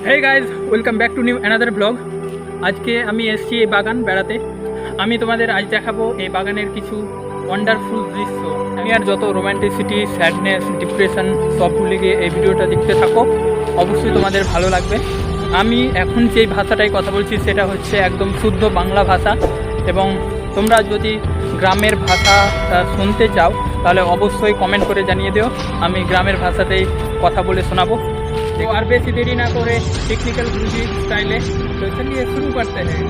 Hey guys welcome back to new another blog. आज के আমি এসেছি এই বাগান বেড়াতে। আমি তোমাদের আজ দেখাবো এই বাগানের কিছু ওয়ান্ডারফুল দৃশ্য। আমি আর যত রোম্যান্টিসিটি, স্যাডনেস, ডিপ্রেশন সব ভুলে গিয়ে এই ভিডিওটা দেখতে থাকো, অবশ্যই তোমাদের ভালো লাগবে। আমি এখন যেই ভাষাটাই কথা বলছি সেটা হচ্ছে একদম শুদ্ধ বাংলা ভাষা, এবং তোমরা যদি গ্রামের ভাষা শুনতে চাও তাহলে অবশ্যই কমেন্ট করে জানিয়ে দিও, আমি গ্রামের ভাষাতেই কথা বলে শোনাবো। तो और बेसी देरी ना करे टेक्निकल म्यूजिक स्टाइल है, तो चलिए शुरू करते हैं।